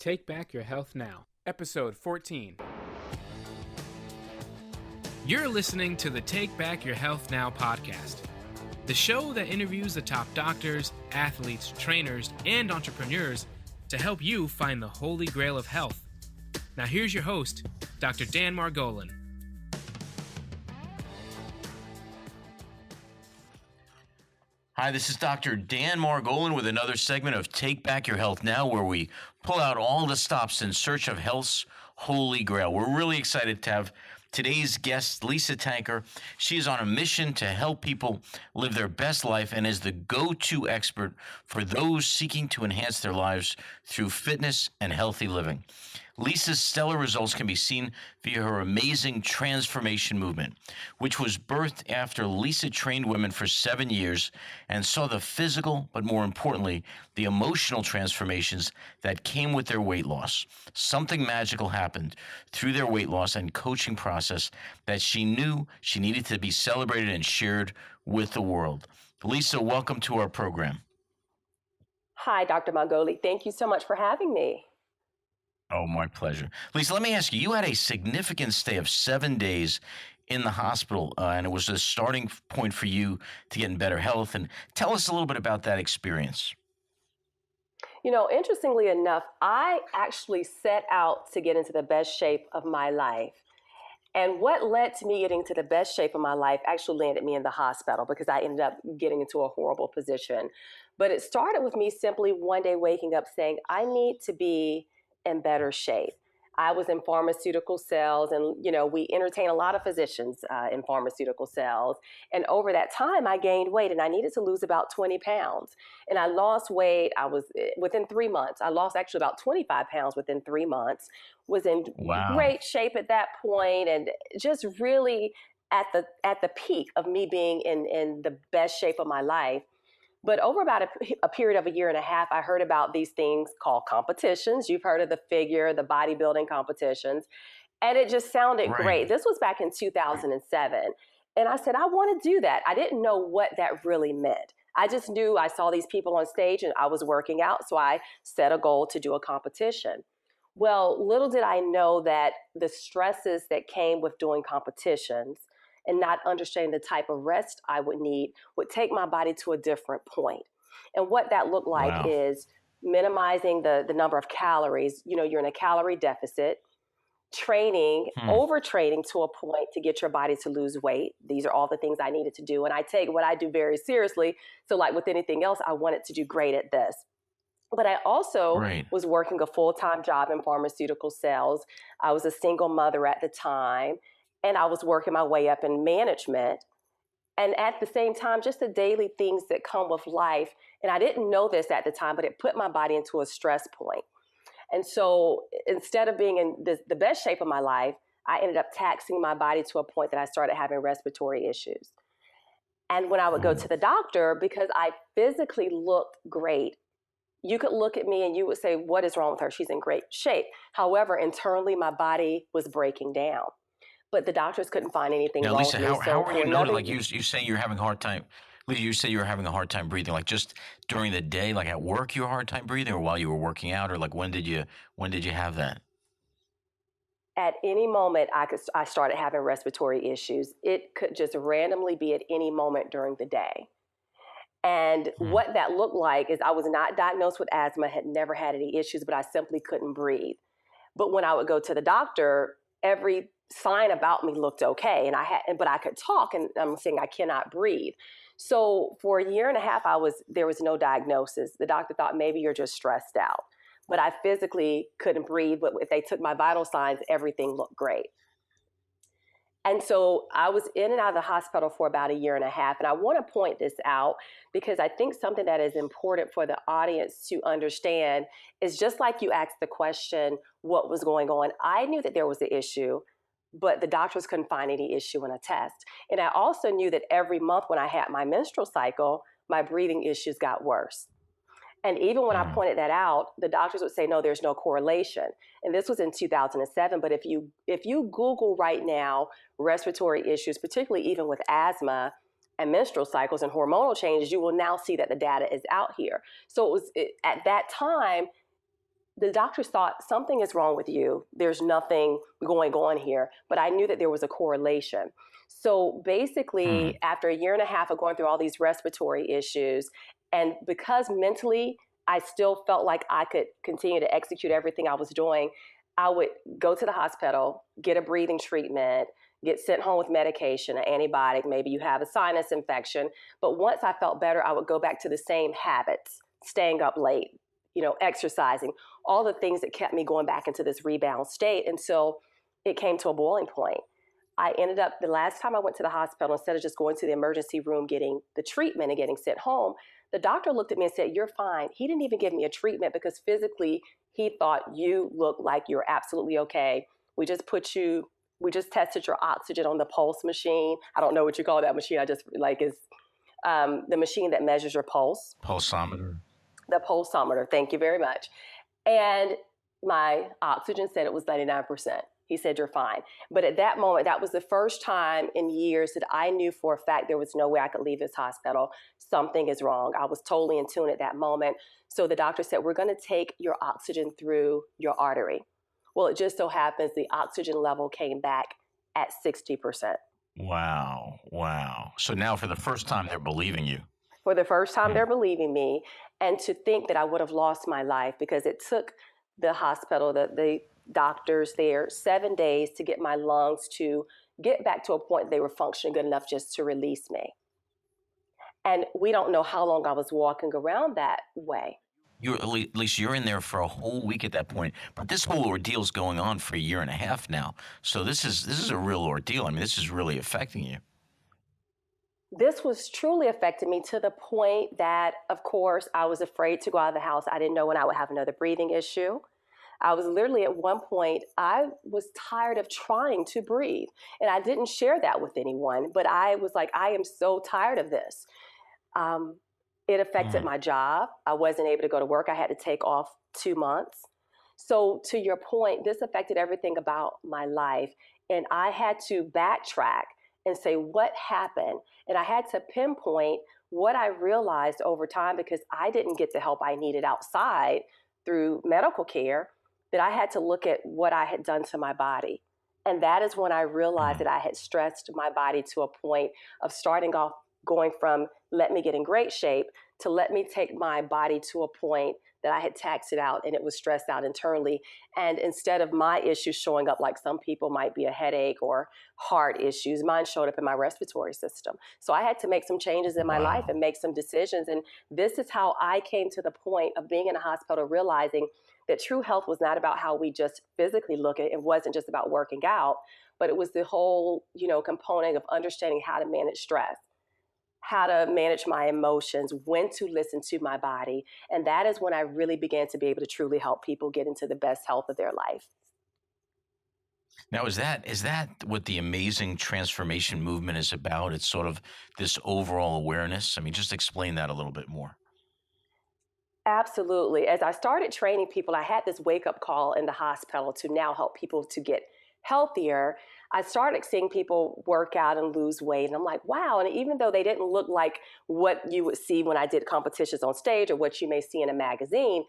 Take Back Your Health Now, Episode 14. You're listening to the Take Back Your Health Now podcast, the show that interviews the top doctors, athletes, trainers, and entrepreneurs to help you find the holy grail of health. Now here's your host, Dr. Dan Margolin. Hi, this is Dr. Dan Margolin with another segment of Take Back Your Health Now, where we pull out all the stops in search of health's holy grail. We're really excited to have today's guest, Lisa Tanker. She is on a mission to help people live their best life and is the go-to expert for those seeking to enhance their lives through fitness and healthy living. Lisa's stellar results can be seen via her amazing transformation movement, which was birthed after Lisa trained women for 7 years and saw the physical, but more importantly, the emotional transformations that came with their weight loss. Something magical happened through their weight loss and coaching process that she knew she needed to be celebrated and shared with the world. Lisa, welcome to our program. Hi, Dr. Margolin. Thank you so much for having me. Oh, my pleasure. Lisa, let me ask you, you had a significant stay of 7 days in the hospital, and it was a starting point for you to get in better health. And tell us a little bit about that experience. You know, interestingly enough, I actually set out to get into the best shape of my life. And what led to me getting to the best shape of my life actually landed me in the hospital because I ended up getting into a horrible position. But it started with me simply one day waking up saying, I need to be in better shape. I was in pharmaceutical sales, and we entertain a lot of physicians in pharmaceutical sales. And over that time, I gained weight, and I needed to lose about 20 pounds. And I lost weight. I was within 3 months. I lost actually about 25 pounds within 3 months. Was in great shape at that point, and just really at the peak of me being in the best shape of my life. But over about a period of a year and a half, I heard about these things called competitions. You've heard of the bodybuilding competitions. And it just sounded great. This was back in 2007. And I said, I want to do that. I didn't know what that really meant. I just knew I saw these people on stage and I was working out. So I set a goal to do a competition. Well, little did I know that the stresses that came with doing competitions and not understanding the type of rest I would need would take my body to a different point. And what that looked like is minimizing the number of calories. You're in a calorie deficit, overtraining to a point to get your body to lose weight. These are all the things I needed to do. And I take what I do very seriously. So like with anything else, I wanted to do great at this. But I also was working a full-time job in pharmaceutical sales. I was a single mother at the time. And I was working my way up in management. And at the same time, just the daily things that come with life. And I didn't know this at the time, but it put my body into a stress point. And so instead of being in the best shape of my life, I ended up taxing my body to a point that I started having respiratory issues. And when I would go to the doctor, because I physically looked great, you could look at me and you would say, what is wrong with her? She's in great shape. However, internally, my body was breaking down. But the doctors couldn't find anything wrong with me. Lisa, how were you noticing? Like you say you're having a hard time. Lisa, you say you were having a hard time breathing. Like just during the day, like at work, you had a hard time breathing, or while you were working out, or like when did you have that? At any moment, I started having respiratory issues. It could just randomly be at any moment during the day. And what that looked like is I was not diagnosed with asthma, had never had any issues, but I simply couldn't breathe. But when I would go to the doctor, every sign about me looked okay, but I could talk, and I'm saying I cannot breathe. So for a year and a half, there was no diagnosis. The doctor thought maybe you're just stressed out, but I physically couldn't breathe. But if they took my vital signs, everything looked great. And so I was in and out of the hospital for about a year and a half. And I want to point this out because I think something that is important for the audience to understand is just like you asked the question, what was going on? I knew that there was an issue, but the doctors couldn't find any issue in a test. And I also knew that every month when I had my menstrual cycle, my breathing issues got worse. And even when I pointed that out, the doctors would say, no, there's no correlation. And this was in 2007. But if you Google right now, respiratory issues, particularly even with asthma and menstrual cycles and hormonal changes, you will now see that the data is out here. So at that time, the doctors thought something is wrong with you. There's nothing going on here. But I knew that there was a correlation. So basically, after a year and a half of going through all these respiratory issues, and because mentally I still felt like I could continue to execute everything I was doing, I would go to the hospital, get a breathing treatment, get sent home with medication, an antibiotic, maybe you have a sinus infection. But once I felt better, I would go back to the same habits, staying up late, exercising, all the things that kept me going back into this rebound state until it came to a boiling point. I ended up, the last time I went to the hospital, instead of just going to the emergency room, getting the treatment and getting sent home, the doctor looked at me and said, "You're fine." He didn't even give me a treatment because physically he thought, "You look like you're absolutely okay. We just tested your oxygen on the pulse machine." I don't know what you call that machine. I just is the machine that measures your pulse. Pulsometer. The pulsometer. Thank you very much. And my oxygen said it was 99%. He said, "You're fine." But at that moment, that was the first time in years that I knew for a fact there was no way I could leave this hospital. Something is wrong. I was totally in tune at that moment. So the doctor said, "We're going to take your oxygen through your artery." Well, it just so happens the oxygen level came back at 60%. Wow. Wow. So now for the first time, they're believing you. For the first time, they're believing me. And to think that I would have lost my life, because it took the hospital, the doctors there 7 days to get my lungs to get back to a point they were functioning good enough just to release me. And we don't know how long I was walking around that way. At least you're in there for a whole week at that point. But this whole ordeal is going on for a year and a half now. So this is a real ordeal. I mean, this is really affecting you. This was truly affecting me to the point that, of course, I was afraid to go out of the house. I didn't know when I would have another breathing issue. I was literally at one point, I was tired of trying to breathe. And I didn't share that with anyone, but I was like, I am so tired of this. It affected my job. I wasn't able to go to work. I had to take off 2 months. So to your point, this affected everything about my life. And I had to backtrack and say, what happened? And I had to pinpoint what I realized over time, because I didn't get the help I needed outside through medical care, that I had to look at what I had done to my body. And that is when I realized that I had stressed my body to a point of starting off going from let me get in great shape to let me take my body to a point that I had taxed it out and it was stressed out internally. And instead of my issues showing up like some people might be a headache or heart issues, mine showed up in my respiratory system. So I had to make some changes in my life and make some decisions. And this is how I came to the point of being in a hospital, realizing that true health was not about how we just physically look at it. It wasn't just about working out, but it was the whole, component of understanding how to manage stress, how to manage my emotions, when to listen to my body. And that is when I really began to be able to truly help people get into the best health of their life. Now, is that what the amazing transformation movement is about? It's sort of this overall awareness. I mean, just explain that a little bit more. Absolutely. As I started training people, I had this wake-up call in the hospital to now help people to get healthier. I started seeing people work out and lose weight. And I'm like, wow. And even though they didn't look like what you would see when I did competitions on stage or what you may see in a magazine,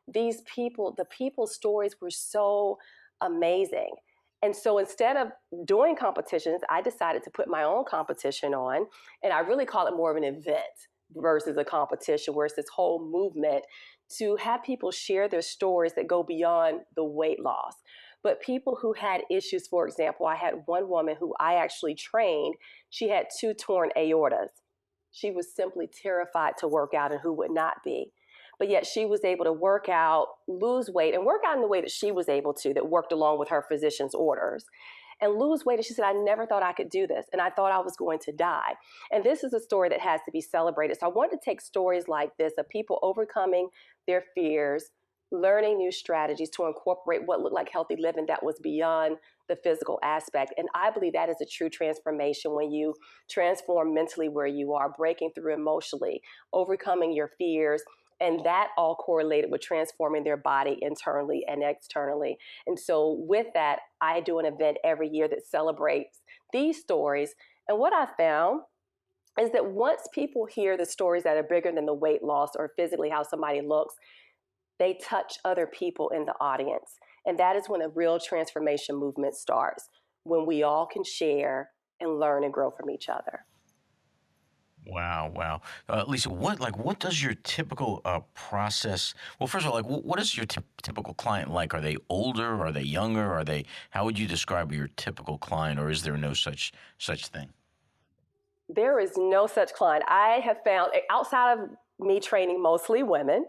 the people's stories were so amazing. And so instead of doing competitions, I decided to put my own competition on. And I really call it more of an event versus a competition, where it's this whole movement to have people share their stories that go beyond the weight loss. But people who had issues, for example, I had one woman who I actually trained. She had 2 torn aortas. She was simply terrified to work out, and who would not be? But yet she was able to work out, lose weight, and work out in the way that she was able to, that worked along with her physician's orders, and lose weight. And she said, I never thought I could do this, and I thought I was going to die. And this is a story that has to be celebrated. So I wanted to take stories like this of people overcoming their fears, learning new strategies to incorporate what looked like healthy living that was beyond the physical aspect. And I believe that is a true transformation, when you transform mentally where you are, breaking through emotionally, overcoming your fears. And that all correlated with transforming their body internally and externally. And so with that, I do an event every year that celebrates these stories. And what I found is that once people hear the stories that are bigger than the weight loss or physically how somebody looks, they touch other people in the audience. And that is when a real transformation movement starts, when we all can share and learn and grow from each other. Wow, wow. Lisa, what does your typical process? Well, first of all, what is your typical client like? Are they older? Are they younger? Are they? How would you describe your typical client, or is there no such thing? There is no such client. I have found, outside of me training mostly women,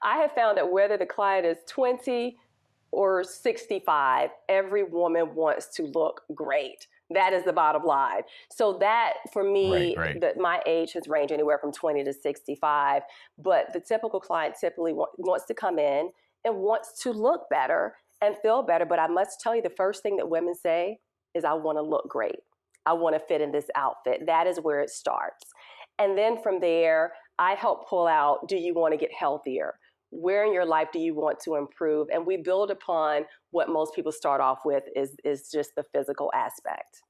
I have found that whether the client is 20 or 65, every woman wants to look great. That is the bottom line. So that, for Right, me, right. that my age has ranged anywhere from 20 to 65. But the typical client typically wants to come in and wants to look better and feel better. But I must tell you, the first thing that women say is, I want to look great. I want to fit in this outfit. That is where it starts. And then from there, I help pull out, do you want to get healthier? Where in your life do you want to improve? And we build upon what most people start off with is just the physical aspect.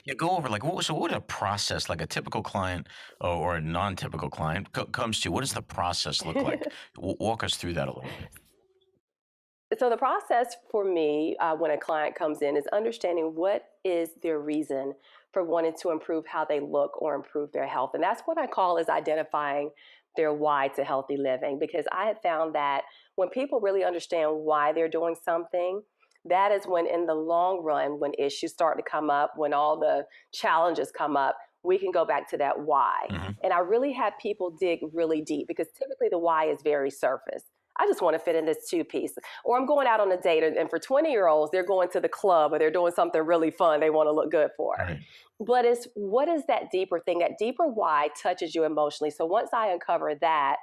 Yeah, go over what would a process like a typical client or a non-typical client comes to? What does the process look like? Walk us through that a little bit. So the process for me when a client comes in is understanding what is their reason for wanting to improve how they look or improve their health. And that's what I call is identifying their why to healthy living. Because I have found that when people really understand why they're doing something, that is when in the long run, when issues start to come up, when all the challenges come up, we can go back to that why. Hmm. And I really have people dig really deep because typically the why is very surface. I just want to fit in this two-piece. Or I'm going out on a date, and for 20-year-olds, they're going to the club or they're doing something really fun they want to look good for. Right. But it's what is that deeper thing? That deeper why touches you emotionally. So once I uncover that,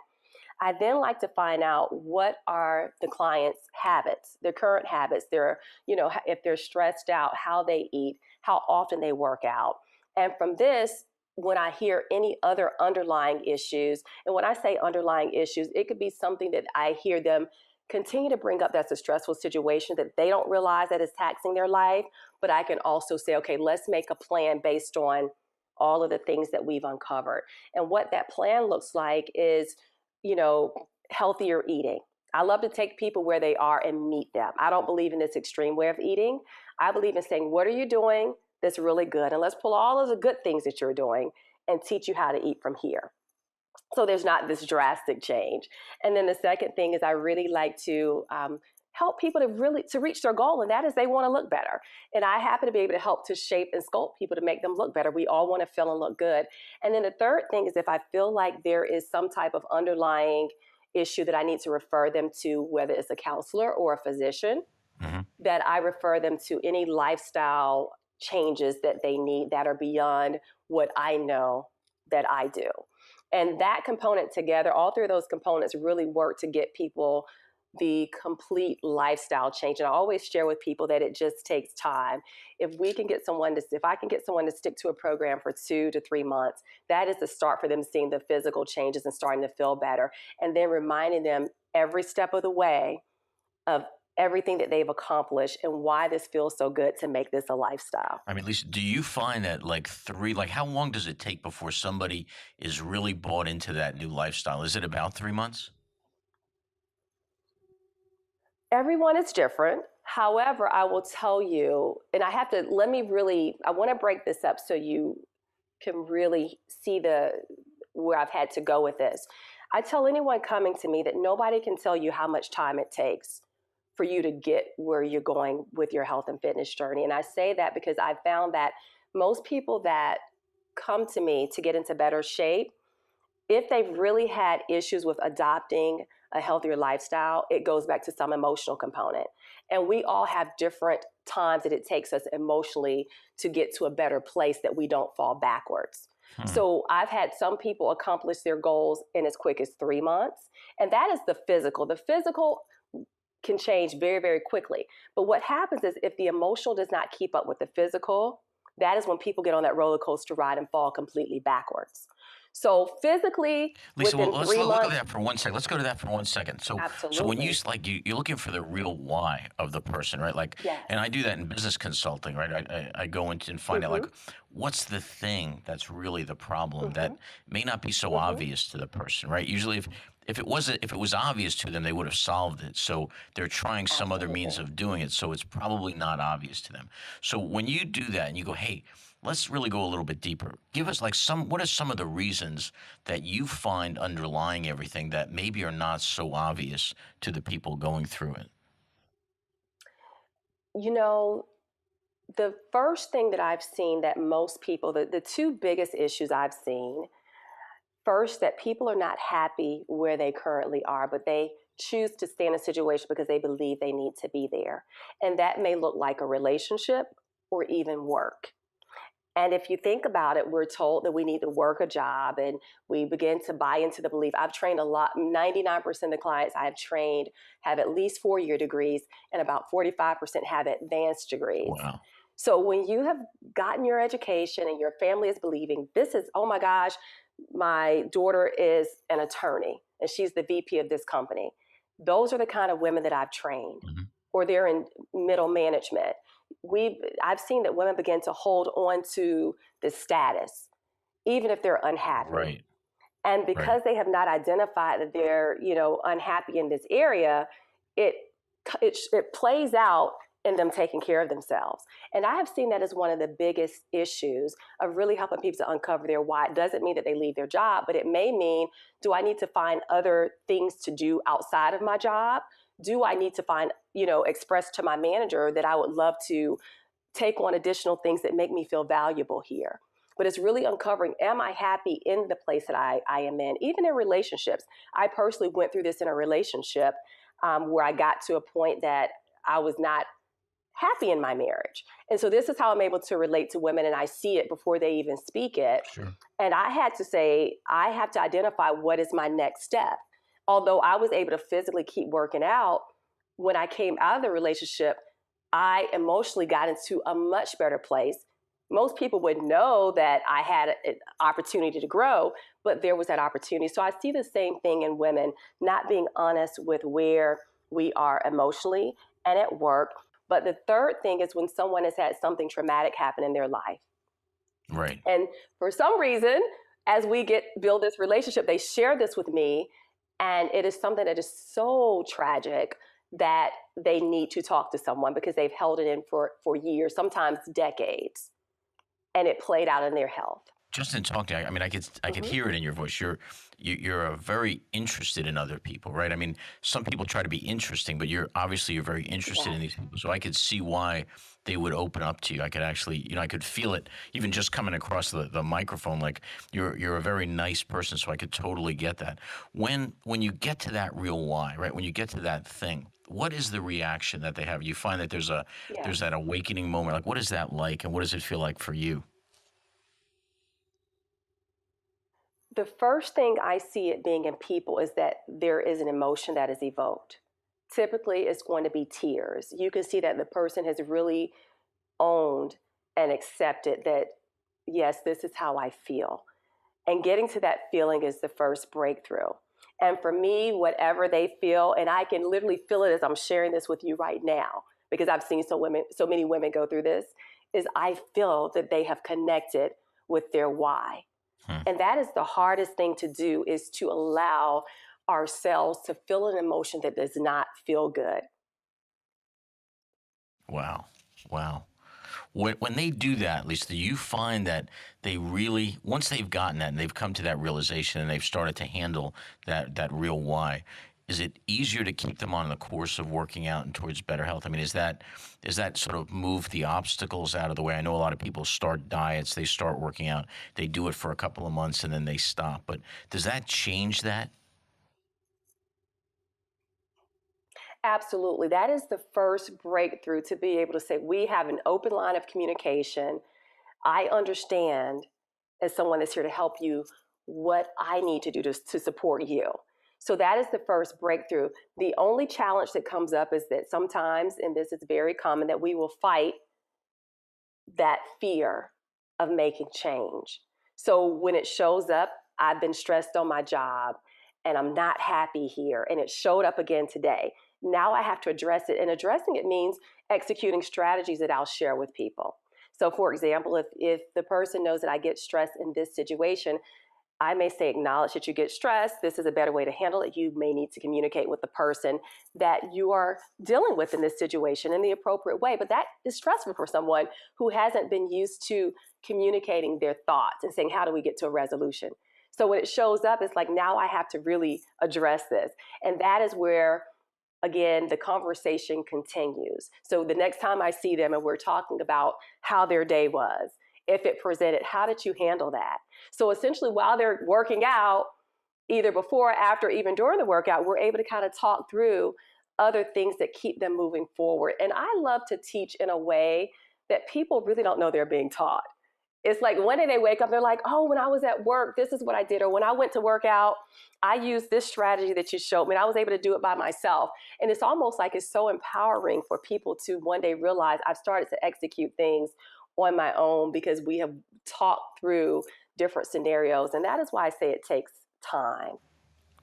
I then like to find out what are the client's habits, their current habits, their, if they're stressed out, how they eat, how often they work out. And from this, when I hear any other underlying issues, and when I say underlying issues, it could be something that I hear them continue to bring up that's a stressful situation that they don't realize that is taxing their life. But I can also say, okay, let's make a plan based on all of the things that we've uncovered. And what that plan looks like is, healthier eating. I love to take people where they are and meet them. I don't believe in this extreme way of eating. I believe in saying, what are you doing that's really good? And let's pull all of the good things that you're doing and teach you how to eat from here. So there's not this drastic change. And then the second thing is I really like to help people to reach their goal, and that is they want to look better. And I happen to be able to help to shape and sculpt people to make them look better. We all want to feel and look good. And then the third thing is if I feel like there is some type of underlying issue that I need to refer them to, whether it's a counselor or a physician, Hmm. that I refer them to any lifestyle changes that they need that are beyond what I know that I do. And that component together, all three of those components really work to get people the complete lifestyle change. And I always share with people that it just takes time. If I can get someone to stick to a program for 2 to 3 months, that is the start for them seeing the physical changes and starting to feel better. And then reminding them every step of the way of everything that they've accomplished and why this feels so good to make this a lifestyle. I mean, Lisa, do you find that how long does it take before somebody is really bought into that new lifestyle? Is it about 3 months? Everyone is different. However, I will tell you, and I want to break this up so you can really see where I've had to go with this. I tell anyone coming to me that nobody can tell you how much time it takes for you to get where you're going with your health and fitness journey. And I say that because I found that most people that come to me to get into better shape, if they've really had issues with adopting a healthier lifestyle, it goes back to some emotional component. And we all have different times that it takes us emotionally to get to a better place that we don't fall backwards. Hmm. So I've had some people accomplish their goals in as quick as 3 months. And that is the physical. The physical can change very, very quickly. But what happens is if the emotional does not keep up with the physical, that is when people get on that roller coaster ride and fall completely backwards. So physically, Lisa, within well, let's 3 look at months, that for 1 second. Let's go to that for 1 second. So when absolutely. you're looking for the real why of the person, right? Yes. And I do that in business consulting, right? I go into and find out Mm-hmm. what's the thing that's really the problem that Mm-hmm. may not be so Mm-hmm. obvious to the person, right? Usually, if it was obvious to them, they would have solved it. So they're trying some other means Absolutely. of doing it. So it's probably not obvious to them. So when you do that and you go, hey, let's really go a little bit deeper. Give us like what are some of the reasons that you find underlying everything that maybe are not so obvious to the people going through it? You know, the first thing that I've seen that most people, the two biggest issues I've seen, first, that people are not happy where they currently are, but they choose to stay in a situation because they believe they need to be there. And that may look like a relationship or even work. And if you think about it, we're told that we need to work a job and we begin to buy into the belief. I've trained a lot, 99% of the clients I have trained have at least 4-year degrees, and about 45% have advanced degrees. Wow. So when you have gotten your education and your family is believing this is, oh my gosh, my daughter is an attorney and she's the VP of this company. Those are the kind of women that I've trained, Hmm. or they're in middle management. I've seen that women begin to hold on to the status, even if they're unhappy. Right. And Right. because they have not identified that they're, unhappy in this area, it it plays out in them taking care of themselves. And I have seen that as one of the biggest issues of really helping people to uncover their why. It doesn't mean that they leave their job, but it may mean, do I need to find other things to do outside of my job? Do I need to find, express to my manager that I would love to take on additional things that make me feel valuable here? But it's really uncovering, am I happy in the place that I am in? Even in relationships. I personally went through this in a relationship where I got to a point that I was not happy in my marriage. And so this is how I'm able to relate to women, and I see it before they even speak it. Sure. And I had to say, I have to identify what is my next step. Although I was able to physically keep working out, when I came out of the relationship, I emotionally got into a much better place. Most people would know that I had an opportunity to grow, but there was that opportunity. So I see the same thing in women, not being honest with where we are emotionally and at work. But the third thing is when someone has had something traumatic happen in their life. Right. And for some reason, as we build this relationship, they share this with me, and it is something that is so tragic that they need to talk to someone because they've held it in for years, sometimes decades, and it played out in their health. Just in talking, I mean, I could Mm-hmm. hear it in your voice. You're a very interested in other people, right? I mean, some people try to be interesting, but you're very interested Yes. in these people. So I could see why they would open up to you. I could actually, I could feel it even just coming across the microphone. Like you're a very nice person, so I could totally get that. When you get to that real why, right? When you get to that thing, what is the reaction that they have? You find that there's Yes. that awakening moment. Like, what is that like, and what does it feel like for you? The first thing I see it being in people is that there is an emotion that is evoked. Typically, it's going to be tears. You can see that the person has really owned and accepted that, yes, this is how I feel. And getting to that feeling is the first breakthrough. And for me, whatever they feel, and I can literally feel it as I'm sharing this with you right now, because I've seen so many women go through this, is I feel that they have connected with their why. Hmm. And that is the hardest thing to do, is to allow ourselves to feel an emotion that does not feel good. Wow. Wow. When they do that, at least, do you find that they really, once they've gotten that and they've come to that realization and they've started to handle that real why, is it easier to keep them on the course of working out and towards better health? I mean, is that sort of move the obstacles out of the way? I know a lot of people start diets, they start working out, they do it for a couple of months and then they stop. But does that change that? Absolutely. That is the first breakthrough, to be able to say, we have an open line of communication. I understand, as someone that's here to help you, what I need to do to support you. So that is the first breakthrough. The only challenge that comes up is that sometimes, and this is very common, that we will fight that fear of making change. So when it shows up, I've been stressed on my job and I'm not happy here, and it showed up again today. Now I have to address it, and addressing it means executing strategies that I'll share with people. So, for example, if the person knows that I get stressed in this situation, I may say, acknowledge that you get stressed. This is a better way to handle it. You may need to communicate with the person that you are dealing with in this situation in the appropriate way. But that is stressful for someone who hasn't been used to communicating their thoughts and saying, how do we get to a resolution? So when it shows up, it's like, now I have to really address this. And that is where, again, the conversation continues. So the next time I see them and we're talking about how their day was, if it presented, how did you handle that? So essentially, while they're working out, either before, after, even during the workout, we're able to kind of talk through other things that keep them moving forward. And I love to teach in a way that people really don't know they're being taught. It's like one day they wake up, they're like, oh, when I was at work, this is what I did. Or when I went to work out, I used this strategy that you showed me, and I was able to do it by myself. And it's almost like it's so empowering for people to one day realize I've started to execute things on my own because we have talked through different scenarios. And that is why I say it takes time,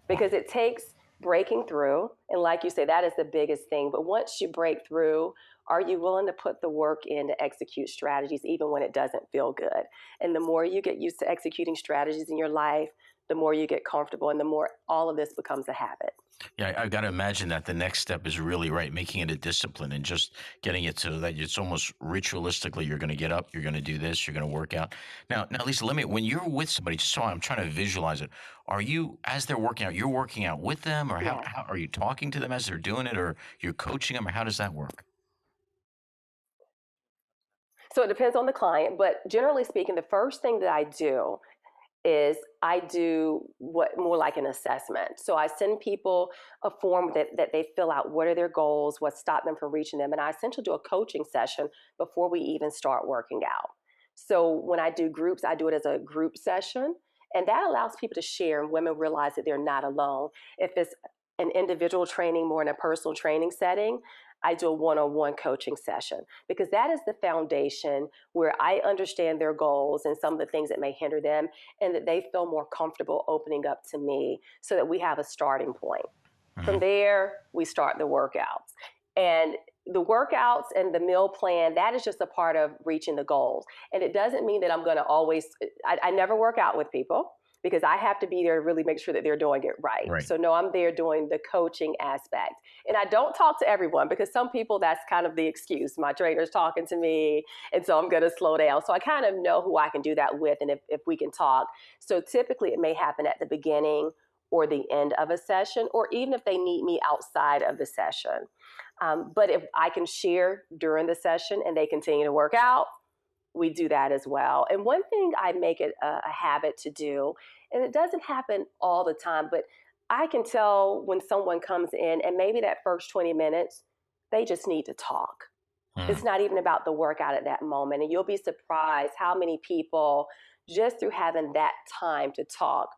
because it takes breaking through. And like you say, that is the biggest thing. But once you break through, are you willing to put the work in to execute strategies even when it doesn't feel good? And the more you get used to executing strategies in your life, the more you get comfortable and the more all of this becomes a habit. Yeah, I've got to imagine that the next step is really right, making it a discipline and just getting it so that it's almost ritualistically. You're going to get up, you're going to do this, you're going to work out. Now, Lisa, when you're with somebody, just so I'm trying to visualize it, are you, as they're working out, you're working out with them, or Yes. how are you talking to them as they're doing it, or you're coaching them, or how does that work? So it depends on the client, but generally speaking, the first thing that I do is I do what more like an assessment. So I send people a form that they fill out. What are their goals? What stopped them from reaching them? And I essentially do a coaching session before we even start working out. So when I do groups, I do it as a group session. And that allows people to share and women realize that they're not alone. If it's an individual training, more in a personal training setting, I do a one-on-one coaching session because that is the foundation where I understand their goals and some of the things that may hinder them and that they feel more comfortable opening up to me so that we have a starting point. From Mhm. there, we start the workouts. And the workouts and the meal plan, that is just a part of reaching the goals. And it doesn't mean that I'm going to always, I never work out with people because I have to be there to really make sure that they're doing it right. Right. So, no, I'm there doing the coaching aspect. And I don't talk to everyone because some people, that's kind of the excuse. My trainer's talking to me, and so I'm going to slow down. So I kind of know who I can do that with and if we can talk. So typically it may happen at the beginning or the end of a session, or even if they need me outside of the session. But if I can share during the session and they continue to work out, we do that as well. And one thing I make it a habit to do, and it doesn't happen all the time, but I can tell when someone comes in and maybe that first 20 minutes, they just need to talk. It's Hmm. not even about the workout at that moment. And you'll be surprised how many people, just through having that time to talk,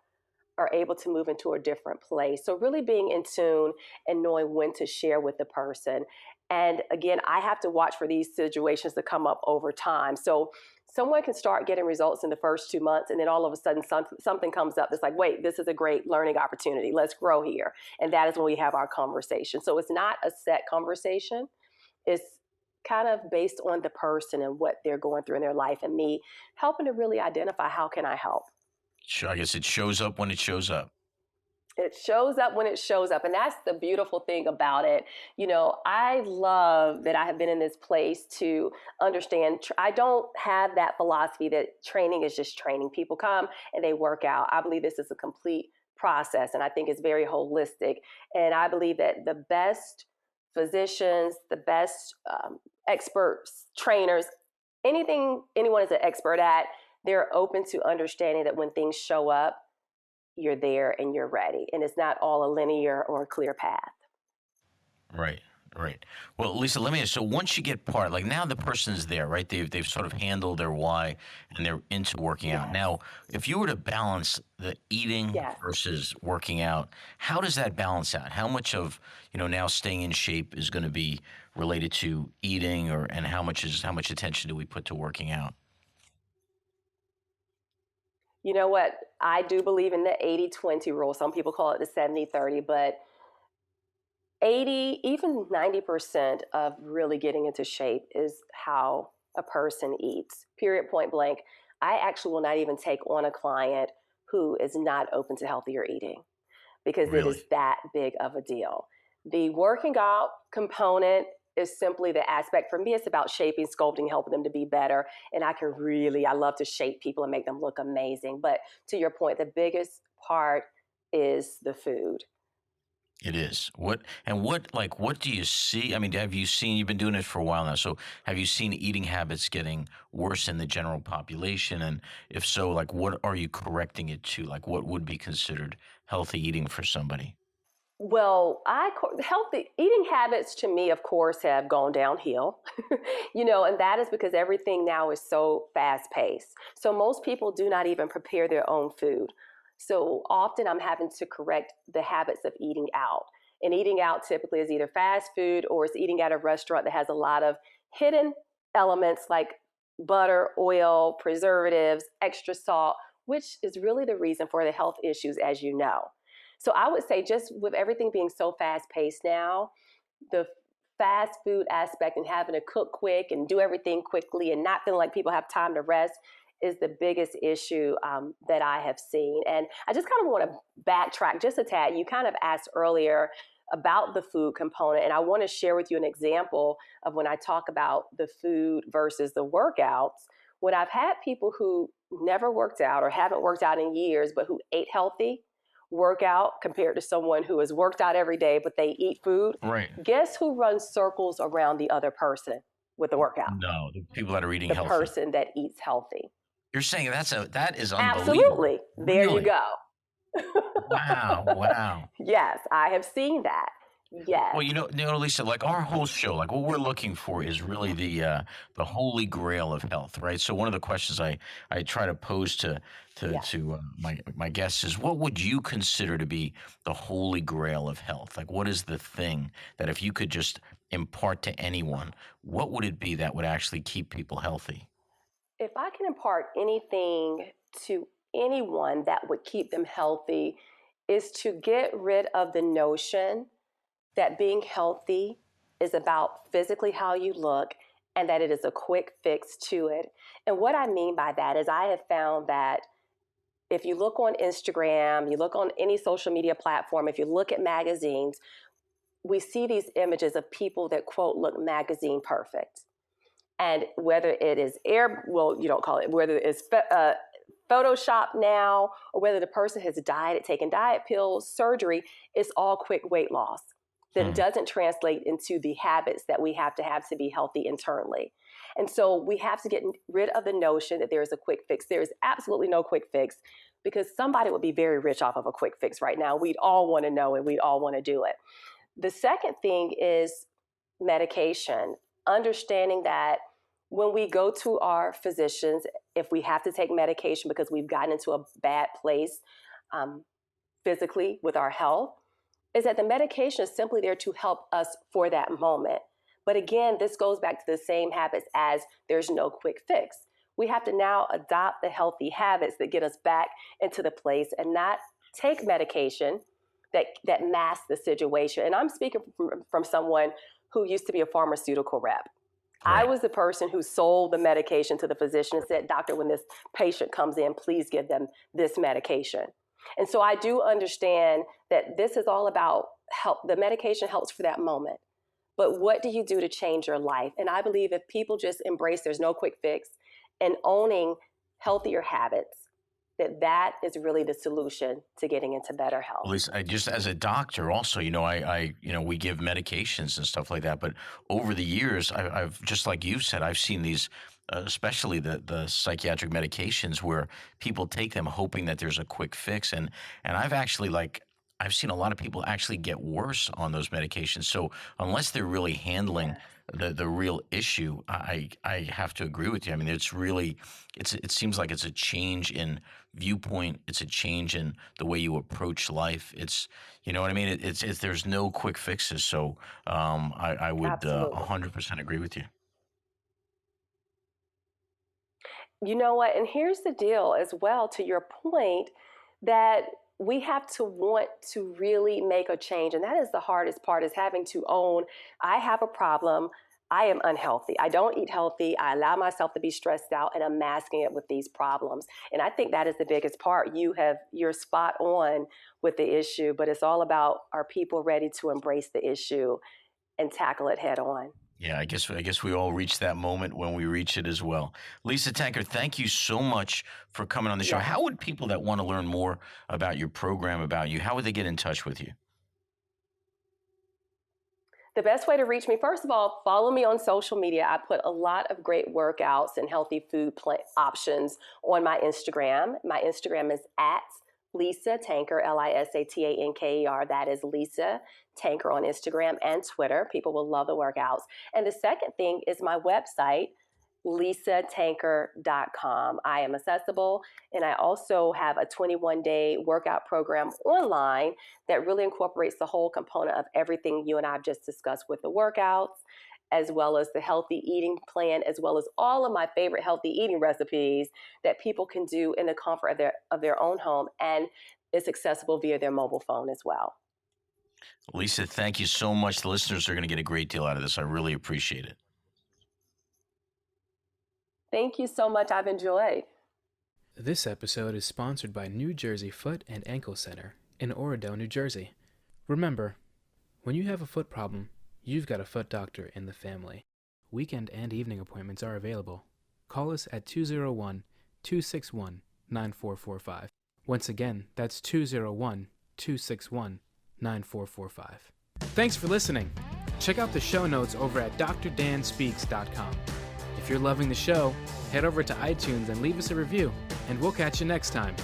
are able to move into a different place. So really being in tune and knowing when to share with the person. And again, I have to watch for these situations to come up over time. So someone can start getting results in the first 2 months, and then all of a sudden something comes up that's like, wait, this is a great learning opportunity. Let's grow here. And that is when we have our conversation. So it's not a set conversation. It's kind of based on the person and what they're going through in their life and me helping to really identify how can I help. I guess it shows up when it shows up. It shows up when it shows up. And that's the beautiful thing about it. You know, I love that I have been in this place to understand. I don't have that philosophy that training is just training. People come and they work out. I believe this is a complete process. And I think it's very holistic. And I believe that the best physicians, the best experts, trainers, anything anyone is an expert at, they're open to understanding that when things show up, you're there and you're ready. And it's not all a linear or a clear path. Right, right. Well, Lisa, let me ask. So once you get part, like now the person's there, right? They've sort of handled their why and they're into working out. Yes. Now, if you were to balance the eating Yes. versus working out, how does that balance out? How much of now staying in shape is going to be related to eating, or and how much attention do we put to working out? You know what? I do believe in the 80-20 rule. Some people call it the 70-30, but 80, even 90% of really getting into shape is how a person eats. Period, point blank. I actually will not even take on a client who is not open to healthier eating because it is Really? that big of a deal. The working out component is simply the aspect. For me, it's about shaping, sculpting, helping them to be better. And I love to shape people and make them look amazing. But to your point, the biggest part is the food. It is. What do you see? I mean, have you seen, you've been doing it for a while now, so have you seen eating habits getting worse in the general population? And if so, like what are you correcting it to? Like what would be considered healthy eating for somebody? Well, healthy eating habits to me, of course, have gone downhill, and that is because everything now is so fast paced. So most people do not even prepare their own food. So often I'm having to correct the habits of eating out. And eating out typically is either fast food or it's eating at a restaurant that has a lot of hidden elements like butter, oil, preservatives, extra salt, which is really the reason for the health issues, as you know. So I would say, just with everything being so fast paced now, the fast food aspect and having to cook quick and do everything quickly and not feeling like people have time to rest is the biggest issue that I have seen. And I just kind of want to backtrack just a tad. You kind of asked earlier about the food component, and I want to share with you an example of when I talk about the food versus the workouts. When I've had people who never worked out or haven't worked out in years, but who ate healthy, work out compared to someone who has worked out every day, but they eat food, Right. guess who runs circles around the other person with the workout? No, the people that are eating The healthy. person that eats healthy. You're saying that is unbelievable. Absolutely. There you Really? go. Wow. Wow. Yes, I have seen that. Yes. Well, Lisa, like our whole show, like what we're looking for is really the holy grail of health, right? So one of the questions I try to pose Yeah. to my guests is, what would you consider to be the holy grail of health? Like, what is the thing that if you could just impart to anyone, what would it be that would actually keep people healthy? If I can impart anything to anyone that would keep them healthy, is to get rid of the notion that being healthy is about physically how you look and that it is a quick fix to it. And what I mean by that is I have found that if you look on Instagram, you look on any social media platform, if you look at magazines, we see these images of people that, quote, look magazine perfect. And whether it is you don't call it, whether it's Photoshop now, or whether the person has taken diet pills, surgery, it's all quick weight loss that Hmm. doesn't translate into the habits that we have to be healthy internally. And so we have to get rid of the notion that there is a quick fix. There is absolutely no quick fix because somebody would be very rich off of a quick fix right now. We'd all want to know it. We'd all want to do it. The second thing is medication, understanding that when we go to our physicians, if we have to take medication because we've gotten into a bad place um, physically with our health, is that the medication is simply there to help us for that moment. But again, this goes back to the same habits as there's no quick fix. We have to now adopt the healthy habits that get us back into the place and not take medication that masks the situation. And I'm speaking from someone who used to be a pharmaceutical rep. I Right. was the person who sold the medication to the physician and said, "Doctor, when this patient comes in, please give them this medication." And so I do understand that this is all about help. The medication helps for that moment. But what do you do to change your life? And I believe if people just embrace there's no quick fix and owning healthier habits, that is really the solution to getting into better At health. least I just as a doctor, also, we give medications and stuff like that. But over the years, I've just like you said, I've seen these, especially the psychiatric medications, where people take them hoping that there's a quick fix, and I've seen a lot of people actually get worse on those medications. So unless they're really handling Yes. the real issue, I have to agree with you. I mean, it seems like it's a change in viewpoint. It's a change in the way you approach life. You know what I mean? It's there's no quick fixes. So I would Absolutely. 100% agree with you. You know what? And here's the deal as well, to your point, that we have to want to really make a change. And that is the hardest part, is having to own, I have a problem. I am unhealthy. I don't eat healthy. I allow myself to be stressed out, and I'm masking it with these problems. And I think that is the biggest part. You're spot on with the issue, but it's all about, are people ready to embrace the issue and tackle it head on? Yeah, I guess we all reach that moment when we reach it as well. Lisa Tanker, thank you so much for coming on the show. Yes. How would people that want to learn more about your program, about you, how would they get in touch with you? The best way to reach me, first of all, follow me on social media. I put a lot of great workouts and healthy food options on my Instagram. My Instagram is at Lisa Tanker, Lisatanker. That is Lisa Tanker on Instagram and Twitter. People will love the workouts. And the second thing is my website, lisatanker.com. I am accessible, and I also have a 21-day workout program online that really incorporates the whole component of everything you and I have just discussed with the workouts, as well as the healthy eating plan, as well as all of my favorite healthy eating recipes that people can do in the comfort of their own home, and it's accessible via their mobile phone as well. Lisa, thank you so much. The listeners are going to get a great deal out of this. I really appreciate it. Thank you so much. I've enjoyed. This episode is sponsored by New Jersey Foot and Ankle Center in Orodo, New Jersey. Remember, when you have a foot problem, you've got a foot doctor in the family. Weekend and evening appointments are available. Call us at 201-261-9445. Once again, that's 201-261-9445. Thanks for listening. Check out the show notes over at drdanspeaks.com. If you're loving the show, head over to iTunes and leave us a review, and we'll catch you next time.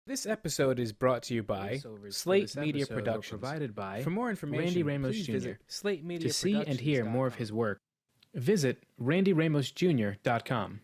This episode is brought to you by Slate Media Productions. Provided by, for more information, Randy Ramos Jr. Visit Slate Media to see and hear more of his work, visit randyramosjr.com.